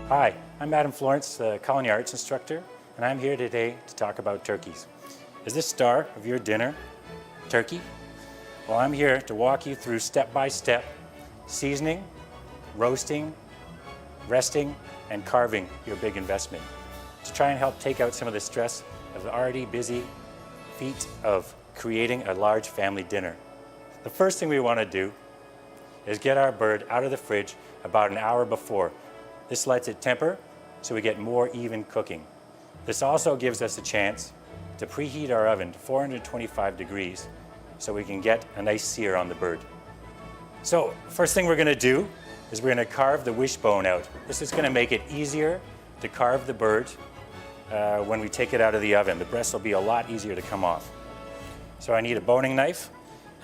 Hi, I'm Adam Florence, the culinary arts instructor, and I'm here today to talk about turkeys. Is this star of your dinner turkey? Well, I'm here to walk you through step-by-step seasoning, roasting, resting, and carving your big investment to try and help take out some of the stress of the already busy feat of creating a large family dinner. The first thing we want to do is get our bird out of the fridge about an hour before. This lets it temper so we get more even cooking. This also gives us a chance to preheat our oven to 425 degrees so we can get a nice sear on the bird. So first thing we're going to do is we're going to carve the wishbone out. This is going to make it easier to carve the bird when we take it out of the oven. The breast will be a lot easier to come off. So I need a boning knife,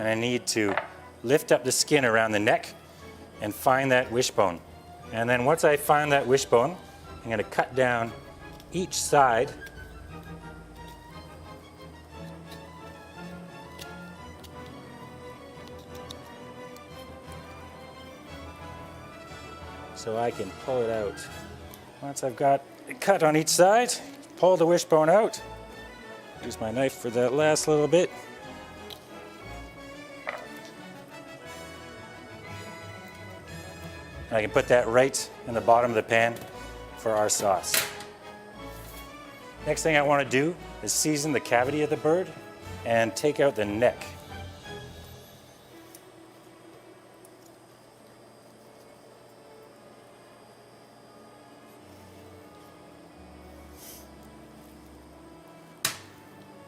and I need to lift up the skin around the neck and find that wishbone. And then once I find that wishbone, I'm going to cut down each side so I can pull it out. Once I've got it cut on each side, pull the wishbone out. Use my knife for that last little bit. And I can put that right in the bottom of the pan for our sauce. Next thing I want to do is season the cavity of the bird and take out the neck. I'm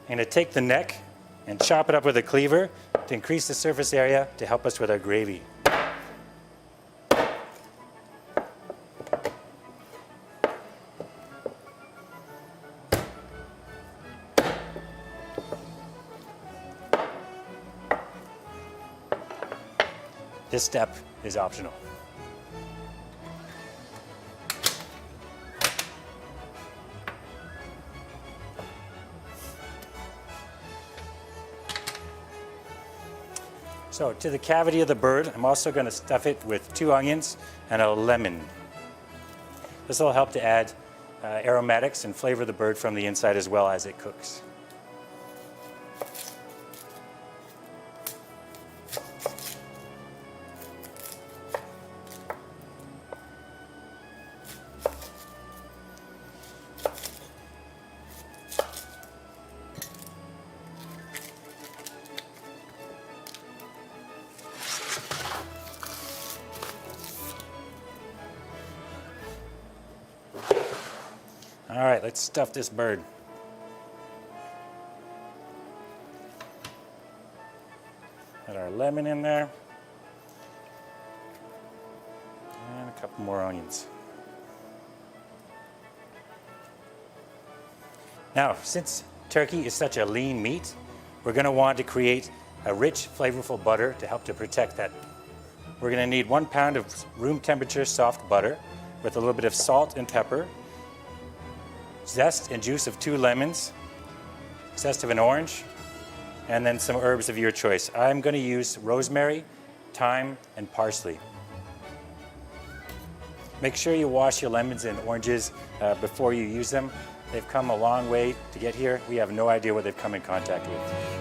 going to take the neck and chop it up with a cleaver to increase the surface area to help us with our gravy. This step is optional. So to the cavity of the bird, I'm also going to stuff it with 2 onions and a lemon. This will help to add aromatics and flavor the bird from the inside as well as it cooks. All right, let's stuff this bird. Put our lemon in there. And a couple more onions. Now, since turkey is such a lean meat, we're going to want to create a rich, flavorful butter to help to protect that. We're going to need 1 pound of room temperature soft butter with a little bit of salt and pepper, zest and juice of 2 lemons, zest of an orange, and then some herbs of your choice. I'm going to use rosemary, thyme, and parsley. Make sure you wash your lemons and oranges before you use them. They've come a long way to get here. We have no idea what they've come in contact with.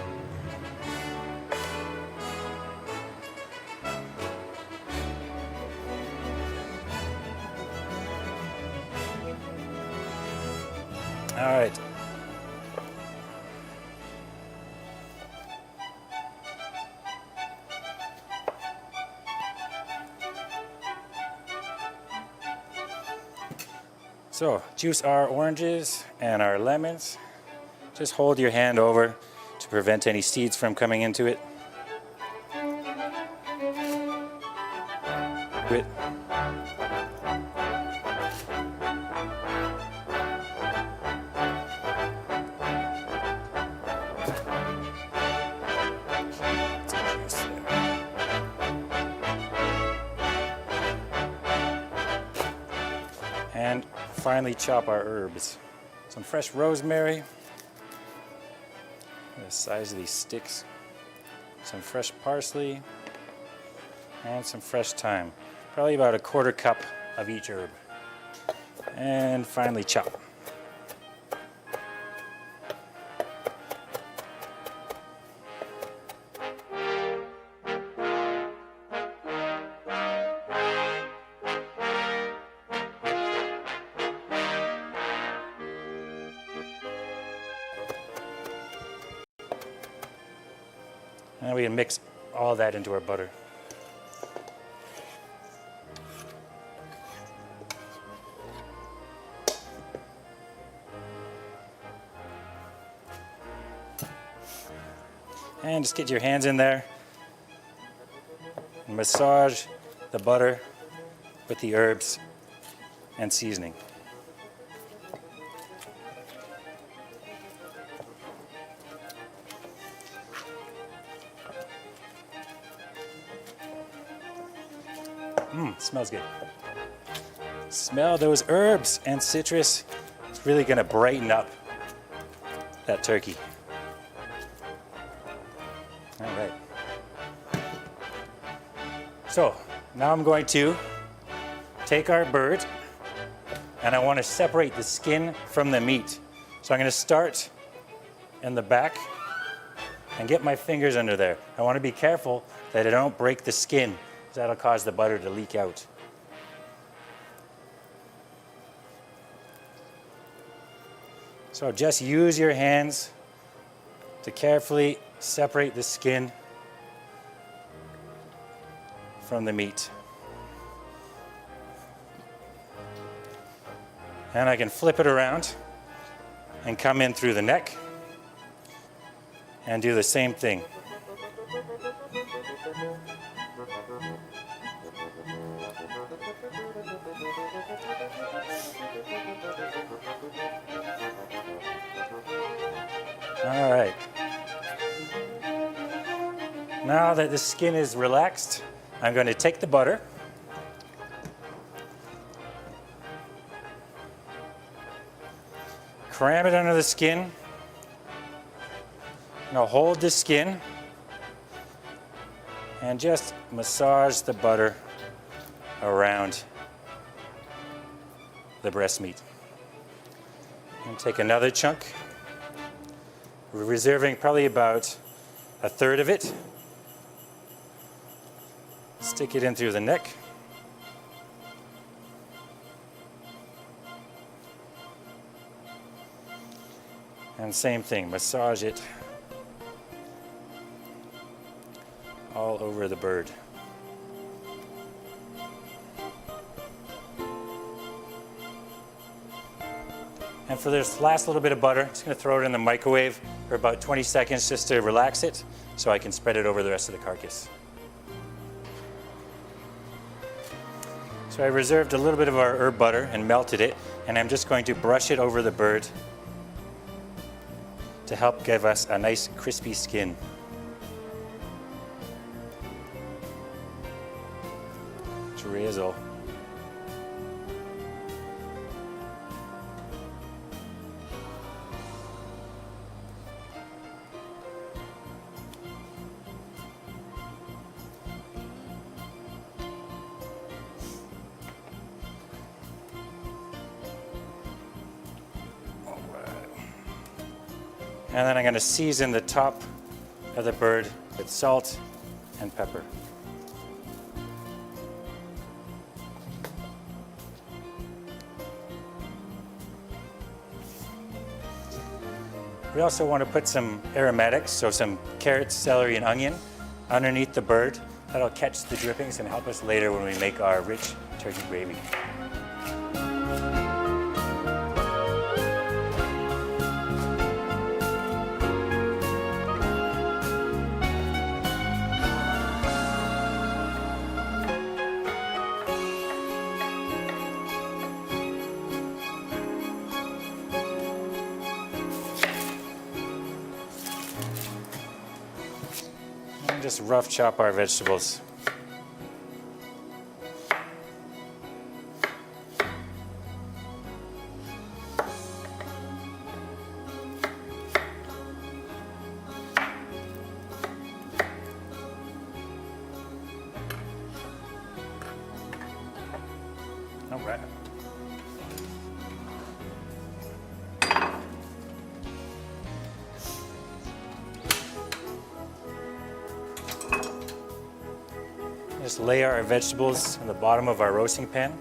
All right. So, juice our oranges and our lemons. Just hold your hand over to prevent any seeds from coming into it. Good. And finally chop our herbs. Some fresh rosemary, the size of these sticks, some fresh parsley, and some fresh thyme. Probably about 1/4 cup of each herb. And finally chop. And we can mix all that into our butter. And just get your hands in there and massage the butter with the herbs and seasoning. Smells good. Smell those herbs and citrus. It's really going to brighten up that turkey. All right. So now I'm going to take our bird and I want to separate the skin from the meat. So I'm going to start in the back and get my fingers under there. I want to be careful that I don't break the skin. That'll cause the butter to leak out. So just use your hands to carefully separate the skin from the meat. And I can flip it around and come in through the neck and do the same thing. All right. Now that the skin is relaxed, I'm going to take the butter cram it under the skin. Now hold the skin and just massage the butter around the breast meat. And take another chunk. We're reserving probably about a third of it. Stick it in through the neck. And same thing, massage it all over the bird. And for this last little bit of butter, I'm just going to throw it in the microwave for about 20 seconds just to relax it so I can spread it over the rest of the carcass. So I reserved a little bit of our herb butter and melted it, and I'm just going to brush it over the bird to help give us a nice crispy skin. Drizzle. And then I'm going to season the top of the bird with salt and pepper. We also want to put some aromatics, so some carrots, celery, and onion underneath the bird. That'll catch the drippings and help us later when we make our rich turkey gravy. Just rough chop our vegetables. All right. Just lay our vegetables on the bottom of our roasting pan.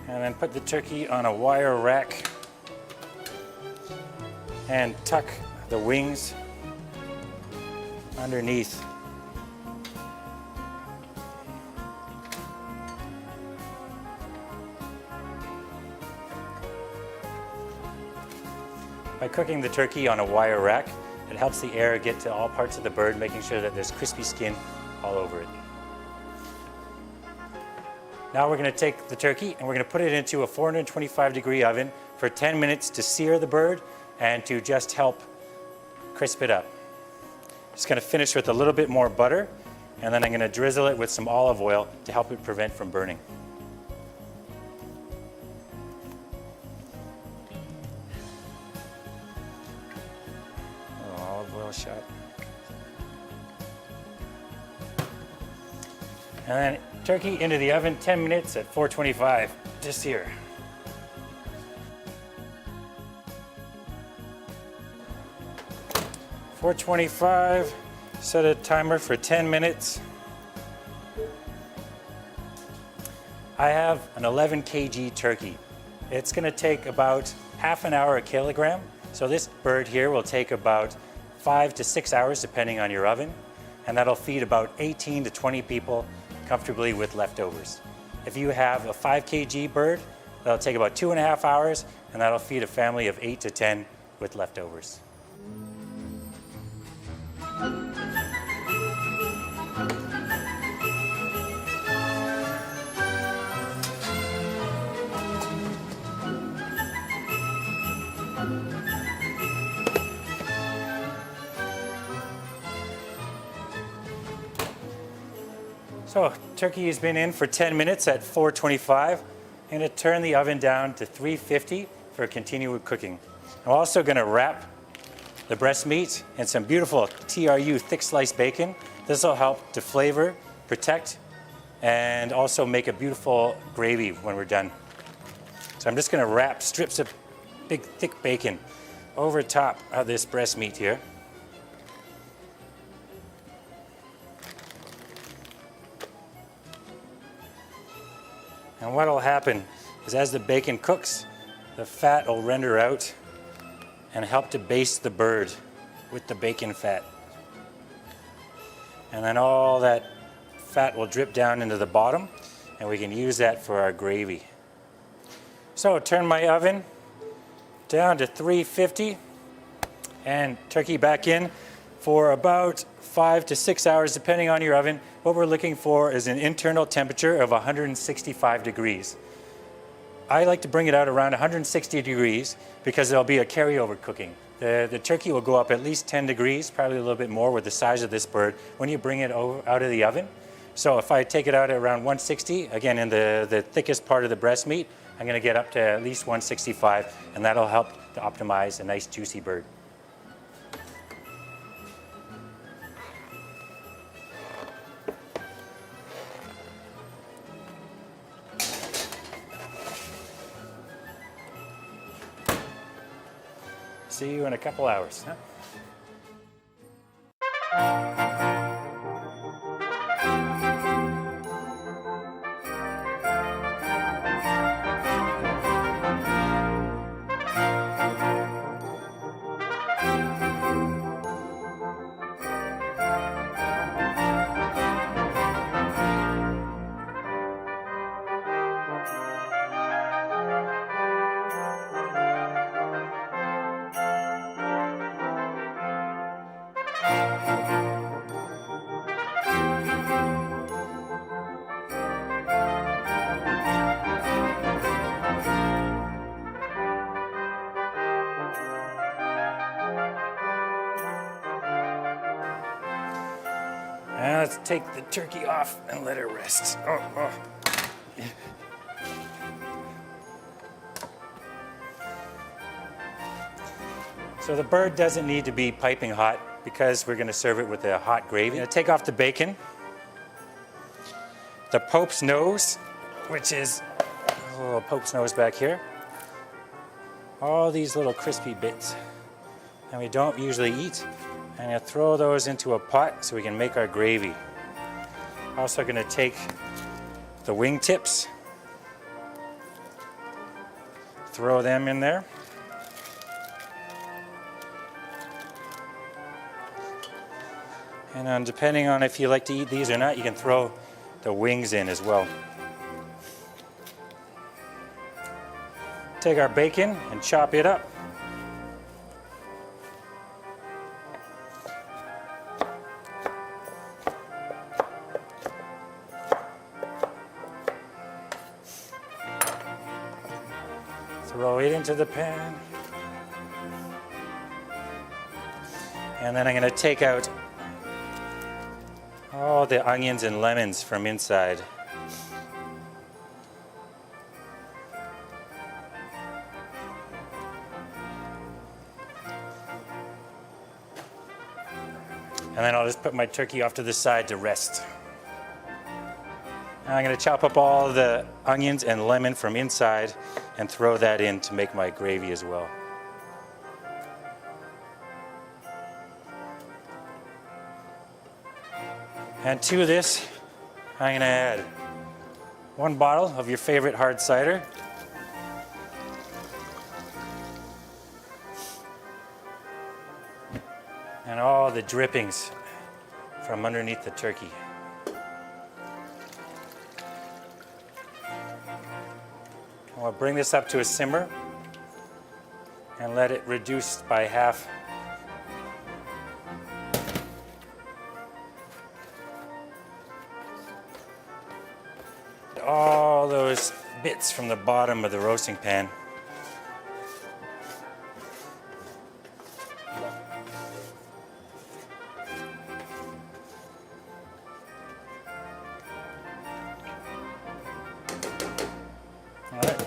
And then put the turkey on a wire rack and tuck the wings underneath. By cooking the turkey on a wire rack, it helps the air get to all parts of the bird, making sure that there's crispy skin all over it. Now we're going to take the turkey and we're going to put it into a 425-degree oven for 10 minutes to sear the bird and to just help crisp it up. Just going to finish with a little bit more butter, and then I'm going to drizzle it with some olive oil to help it prevent from burning. Olive oil shot. And then turkey into the oven, 10 minutes at 425, just here. $425, set a timer for 10 minutes. I have an 11 kg turkey. It's going to take about half an hour a kilogram. So this bird here will take about 5 to 6 hours depending on your oven, and that'll feed about 18 to 20 people comfortably with leftovers. If you have a 5 kg bird, that'll take about 2.5 hours, and that'll feed a family of 8 to 10 with leftovers. So turkey has been in for 10 minutes at 425. I'm going to turn the oven down to 350 for continued cooking. I'm also going to wrap the breast meat in some beautiful TRU thick sliced bacon. This will help to flavor, protect, and also make a beautiful gravy when we're done. So I'm just going to wrap strips of big thick bacon over top of this breast meat here. And what will happen is as the bacon cooks, the fat will render out and help to baste the bird with the bacon fat. And then all that fat will drip down into the bottom, and we can use that for our gravy. So turn my oven down to 350 and turkey back in for about 5 to 6 hours depending on your oven. What we're looking for is an internal temperature of 165 degrees. I like to bring it out around 160 degrees because there'll be a carryover cooking. The turkey will go up at least 10 degrees, probably a little bit more with the size of this bird, when you bring it out of the oven. So if I take it out at around 160, again in the thickest part of the breast meat, I'm going to get up to at least 165, and that'll help to optimize a nice juicy bird. See you in a couple hours. Huh? Now let's take the turkey off and let it rest. Oh. So the bird doesn't need to be piping hot because we're going to serve it with a hot gravy. Take off the bacon. The Pope's nose which is a little Pope's nose back here. All these little crispy bits, and we don't usually eat. I'm going to throw those into a pot so we can make our gravy. Also going to take the wing tips, throw them in there. And then depending on if you like to eat these or not, you can throw the wings in as well. Take our bacon and chop it up. Throw it into the pan. And then I'm going to take out all the onions and lemons from inside. And then I'll just put my turkey off to the side to rest. Now I'm going to chop up all the onions and lemon from inside and throw that in to make my gravy as well. And to this, I'm going to add 1 bottle of your favorite hard cider, and all the drippings from underneath the turkey. I'll bring this up to a simmer and let it reduce by half. All those bits from the bottom of the roasting pan. All right.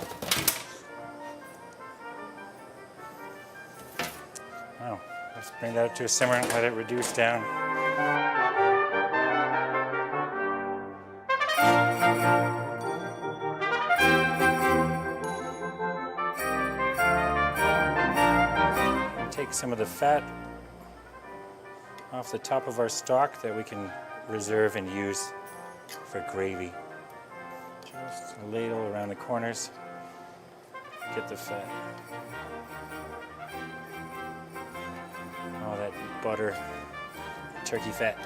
Now, let's bring that up to a simmer and let it reduce down. Take some of the fat off the top of our stock that we can reserve and use for gravy. Just a ladle around the corners, get the fat. All that butter, turkey fat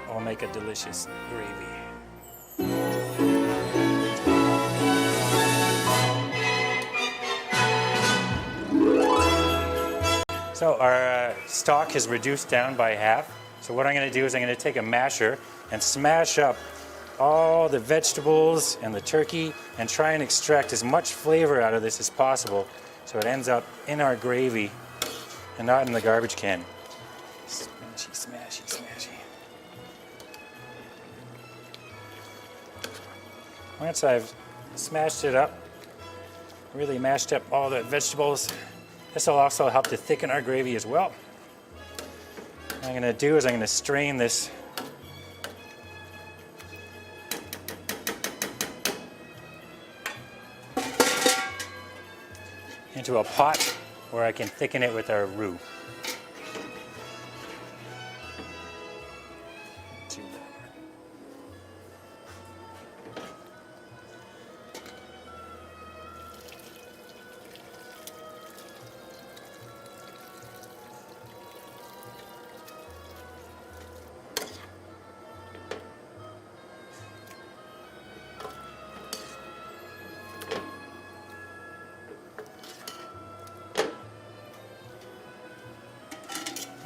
will make a delicious gravy. So our stock is reduced down by half. So what I'm going to do is I'm going to take a masher and smash up all the vegetables and the turkey and try and extract as much flavor out of this as possible so it ends up in our gravy and not in the garbage can. Smashy, smashy, smashy. Once I've smashed it up, really mashed up all the vegetables, this will also help to thicken our gravy as well. What I'm going to do is I'm going to strain this into a pot where I can thicken it with our roux.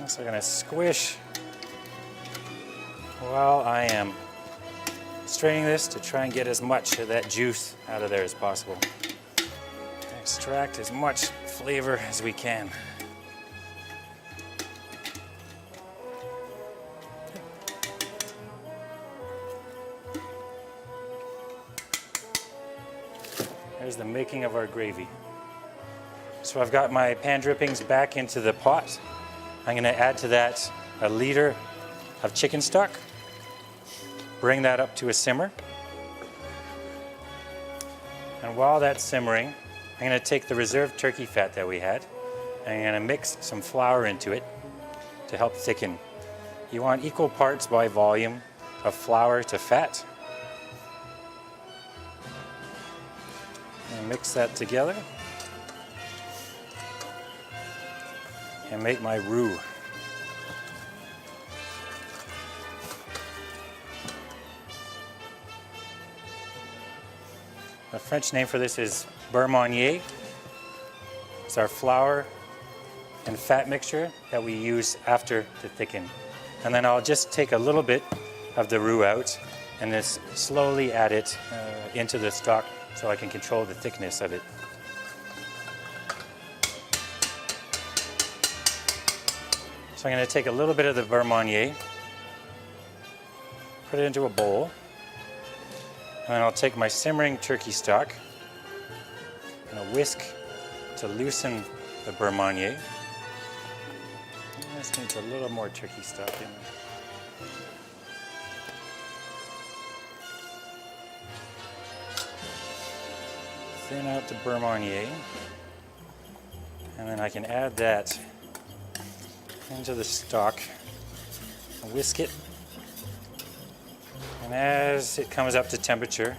So I'm going to squish while I am straining this to try and get as much of that juice out of there as possible. Extract as much flavor as we can. There's the making of our gravy. So I've got my pan drippings back into the pot. I'm going to add to that a liter of chicken stock. Bring that up to a simmer. And while that's simmering, I'm going to take the reserved turkey fat that we had, and I'm going to mix some flour into it to help thicken. You want equal parts by volume of flour to fat. And mix that together and make my roux. The French name for this is beurre Meunier. It's our flour and fat mixture that we use after to thicken. And then I'll just take a little bit of the roux out and just slowly add it into the stock so I can control the thickness of it. So I'm going to take a little bit of the beurre Meunier, put it into a bowl, and then I'll take my simmering turkey stock and a whisk to loosen the beurre Meunier. This needs a little more turkey stock in there. Thin out the beurre Meunier, and then I can add that into the stock, whisk it, and as it comes up to temperature,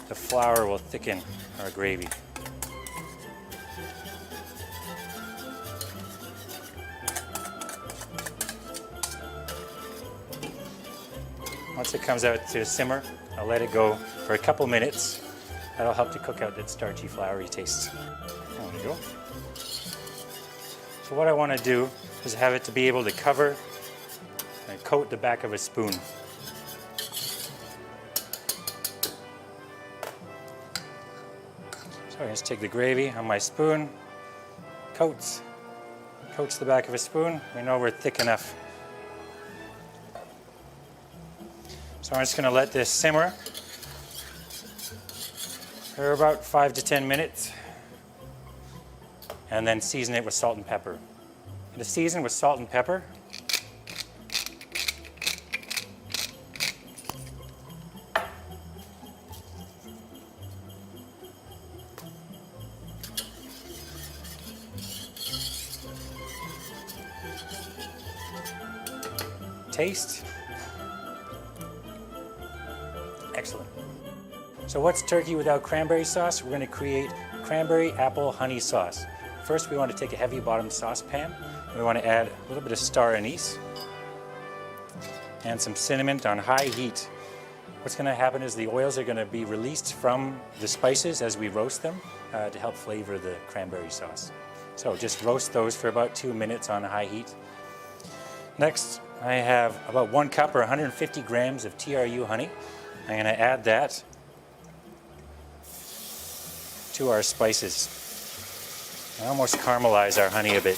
the flour will thicken our gravy. Once it comes out to simmer, I'll let it go for a couple minutes. That'll help to cook out that starchy, floury taste. There we go. So what I want to do is have it to be able to cover and coat the back of a spoon. So I just take the gravy on my spoon, coats the back of a spoon. We know we're thick enough. So I'm just going to let this simmer for about 5 to 10 minutes and then season it with salt and pepper. And to season with salt and pepper, taste. Excellent. So what's turkey without cranberry sauce? We're going to create cranberry apple honey sauce. First, we want to take a heavy bottom saucepan. We want to add a little bit of star anise and some cinnamon on high heat. What's going to happen is the oils are going to be released from the spices as we roast them to help flavor the cranberry sauce. So just roast those for about 2 minutes on high heat. Next, I have about 1 cup or 150 grams of TRU honey. I'm going to add that to our spices and almost caramelize our honey a bit.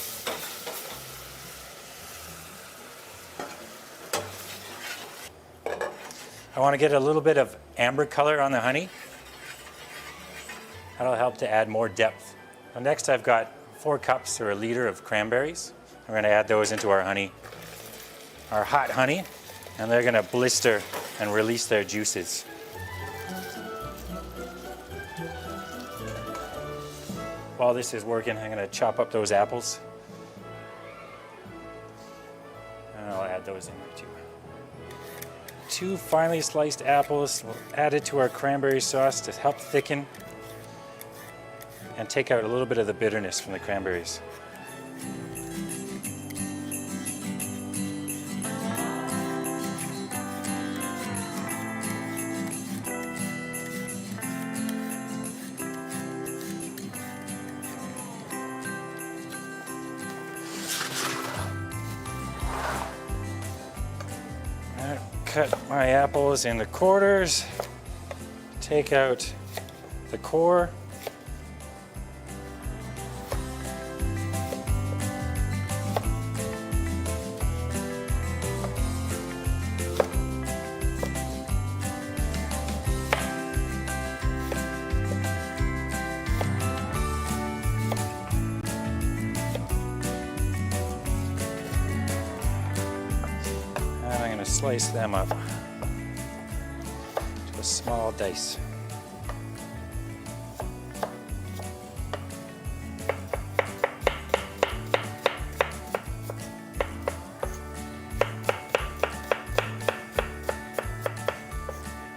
I want to get a little bit of amber color on the honey. That'll help to add more depth. So next I've got 4 cups or a liter of cranberries. We're going to add those into our honey, our hot honey, and they're going to blister and release their juices. While this is working, I'm going to chop up those apples. And I'll add those in there too. 2 finely sliced apples. We'll add it to our cranberry sauce to help thicken and take out a little bit of the bitterness from the cranberries. Cut my apples into quarters, take out the core. And I'm going to slice them up. small dice.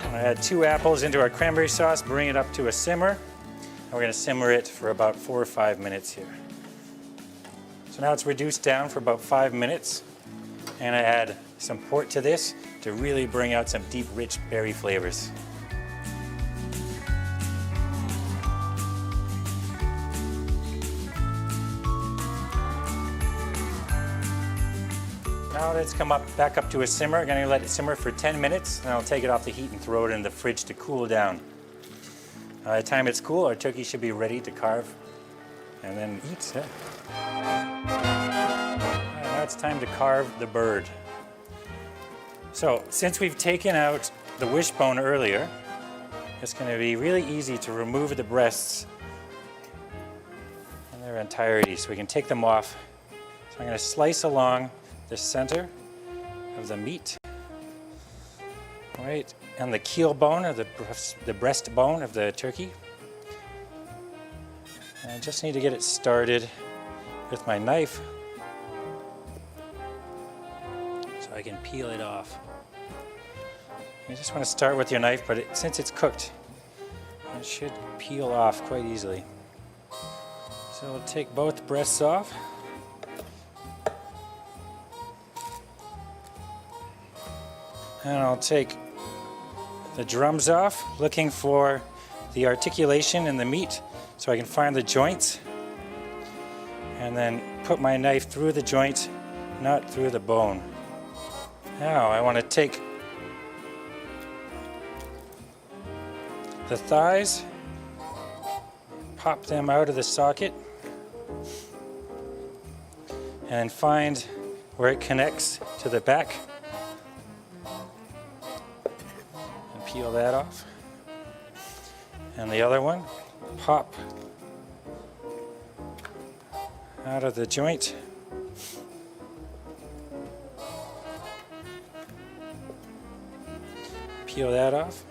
I'm going to add 2 apples into our cranberry sauce, bring it up to a simmer. And we're going to simmer it for about 4 or 5 minutes here. So now it's reduced down for about 5 minutes. And I add some port to this to really bring out some deep, rich berry flavors. Now that it's come back up to a simmer, I'm going to let it simmer for 10 minutes, and I'll take it off the heat and throw it in the fridge to cool down. By the time it's cool, our turkey should be ready to carve and then eat. Now it's time to carve the bird. So, since we've taken out the wishbone earlier, it's going to be really easy to remove the breasts in their entirety, so we can take them off. So I'm going to slice along the center of the meat, right, and the keel bone, or the breastbone of the turkey. And I just need to get it started with my knife so I can peel it off. You just want to start with your knife, but since it's cooked, it should peel off quite easily. So we'll take both breasts off. And I'll take the drums off, looking for the articulation in the meat so I can find the joints. And then put my knife through the joint, not through the bone. Now I want to take the thighs, pop them out of the socket, and find where it connects to the back. Peel that off. And the other one, pop out of the joint. Peel that off.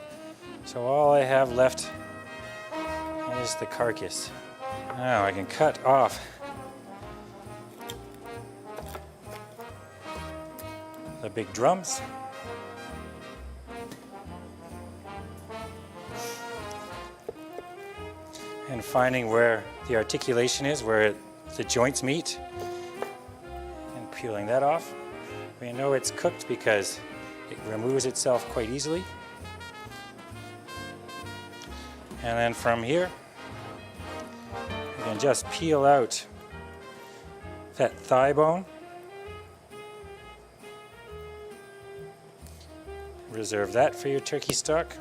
So all I have left is the carcass. Now I can cut off the big drums. And finding where the articulation is, where the joints meet, and peeling that off. We know it's cooked because it removes itself quite easily. And then from here, you can just peel out that thigh bone. Reserve that for your turkey stock.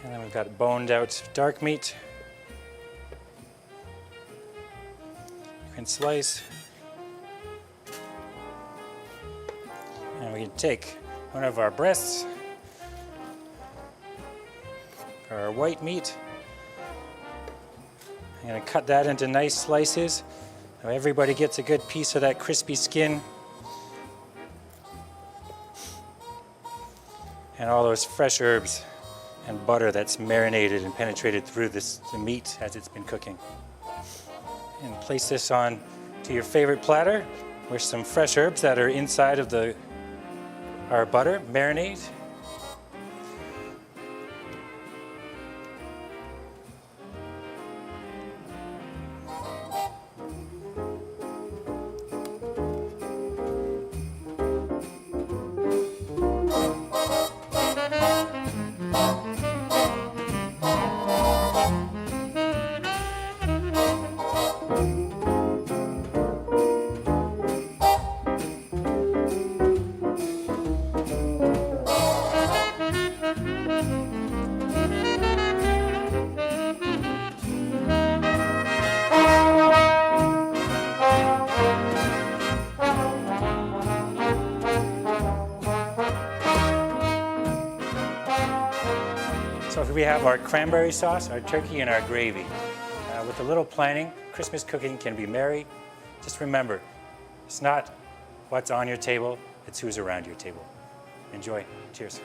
And then we've got boned out dark meat. You can slice. And we can take one of our breasts, our white meat. I'm going to cut that into nice slices so everybody gets a good piece of that crispy skin. And all those fresh herbs and butter that's marinated and penetrated through the meat as it's been cooking. And place this on to your favorite platter with some fresh herbs that are inside of our butter marinade. So here we have our cranberry sauce, our turkey, and our gravy. With a little planning, Christmas cooking can be merry. Just remember, it's not what's on your table, it's who's around your table. Enjoy. Cheers.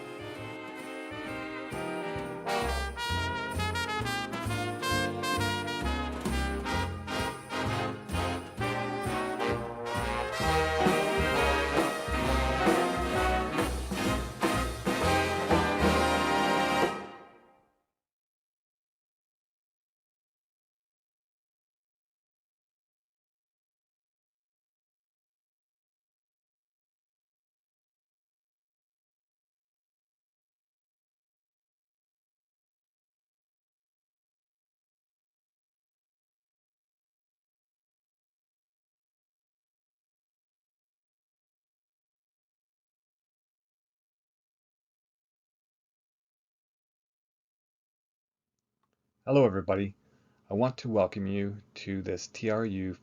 Hello everybody, I want to welcome you to this TRU